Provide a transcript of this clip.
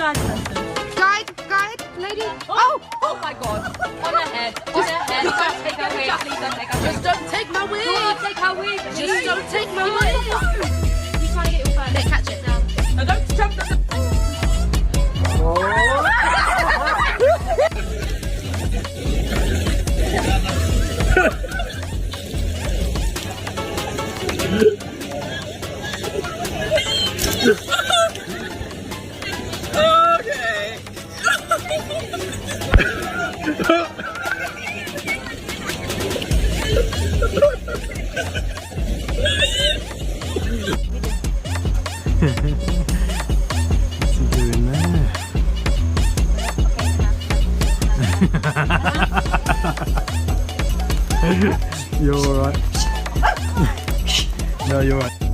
guide person. Guide, lady. Oh my god. On her head. On her head. Don't take her wig. Please don't take her wig. Just don't take my wig. Don't take her wig. Just don't take my wig. You try to get your phone. There, catch it. Down. No, don't jump. Okay. What's he doing there? You're alright. No, you're alright.